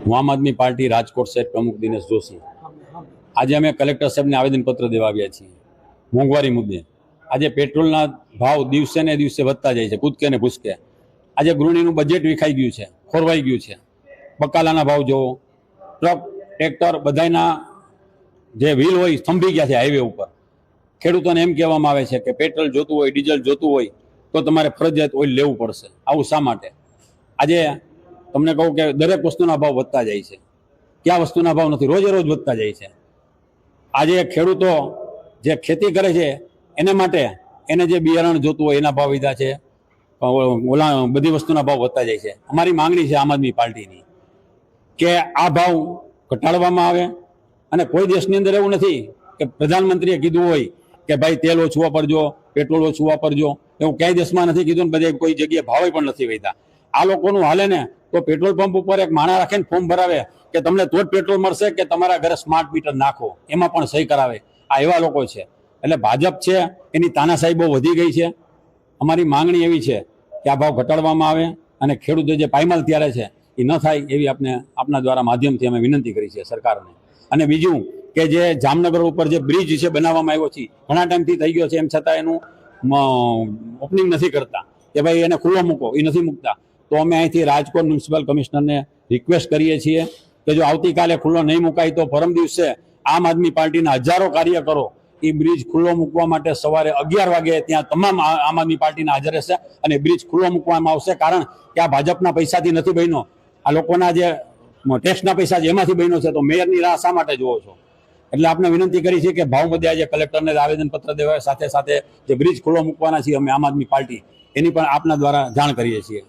હું આમ આદમી પાર્ટી રાજકોટ શહેર પ્રમુખ દિનેશ જોશી। આજે અમે કલેક્ટર સાહેબને આવેદનપત્ર દેવા આવ્યા છીએ મોંઘવારી મુદ્દે। આજે પેટ્રોલના ભાવ દિવસે ને દિવસે વધતા જાય છે, કૂદકે ને ભૂસકે। આજે ગૃહિણીનું બજેટ વિખાઈ ગયું છે, ખોરવાઈ ગયું છે। બકાલાના ભાવ જોવો, ટ્રક ટ્રેક્ટર બધાના જે વ્હીલ હોય સ્તંભી ગયા છે હાઈવે ઉપર। ખેડૂતોને એમ કહેવામાં આવે છે કે પેટ્રોલ જોતું હોય, ડીઝલ જોતું હોય તો તમારે ફરજિયાત ઓઇલ લેવું પડશે। આવું શા માટે? આજે તમને કહું કે દરેક વસ્તુના ભાવ વધતા જાય છે, ક્યાં વસ્તુના ભાવ નથી, રોજે રોજ વધતા જાય છે। આજે ખેડૂતો જે ખેતી કરે છે એને માટે એને જે બિયારણ જોતું હોય એના ભાવ વધ્યા છે, ઓલા બધી વસ્તુના ભાવ વધતા જાય છે। અમારી માંગણી છે આમ આદમી પાર્ટીની કે આ ભાવ ઘટાડવામાં આવે। અને કોઈ દેશની અંદર એવું નથી કે પ્રધાનમંત્રીએ કીધું હોય કે ભાઈ તેલ ઓછું વાપરજો, પેટ્રોલ ઓછું વાપરજો, એવું ક્યાંય દેશમાં નથી કીધું ને બધે કોઈ જગ્યાએ ભાવ પણ નથી વધ્યા। આ લોકોનું હાલે ને તો પેટ્રોલ પંપ ઉપર એક માણસ રાખીને ફોર્મ ભરાવે કે તમને તો જ પેટ્રોલ મળશે કે તમારા ઘરે સ્માર્ટ મીટર નાખો, એમાં પણ સહી કરાવે। આ એવા લોકો છે। એટલે ભાજપ છે એની તાનાશાહી બહુ વધી ગઈ છે। અમારી માંગણી એવી છે કે આ ભાવ ઘટાડવામાં આવે અને ખેડૂતો જે પાયમાલ ત્યારે છે એ ન થાય એવી આપના દ્વારા માધ્યમથી અમે વિનંતી કરી છે સરકારને। અને બીજું કે જે જામનગર ઉપર જે બ્રિજ છે બનાવવામાં આવ્યો છે, ઘણા ટાઈમથી થઈ ગયો છે, એમ છતાં એનું ઓપનિંગ નથી કરતા કે ભાઈ એને ખુલ્લો મૂકો, એ નથી મૂકતા। તો અમે અહીંથી રાજકોટ મ્યુનિસિપલ કમિશનરને રિક્વેસ્ટ કરીએ છીએ કે જો આવતીકાલે ખુલ્લો નહીં મુકાય તો પરમ દિવસે આમ આદમી પાર્ટીના હજારો કાર્યકરો એ બ્રિજ ખુલ્લો મૂકવા માટે સવારે 11 વાગે ત્યાં તમામ આમ આદમી પાર્ટીના હાજર રહેશે અને બ્રિજ ખુલ્લો મૂકવામાં આવશે। કારણ કે આ ભાજપના પૈસાથી નથી બન્યો, આ લોકોના જે ટેક્સના પૈસા છે એમાંથી બન્યો છે। તો મેયરની રાહ શા માટે જોવો છો? એટલે આપણે વિનંતી કરી છે કે ભાવ મુદ્દે આજે કલેક્ટરને આવેદનપત્ર દેવાય, સાથે સાથે જે બ્રિજ ખુલ્લો મૂકવાના છીએ અમે આમ આદમી પાર્ટી, એની પણ આપના દ્વારા જાણ કરીએ છીએ।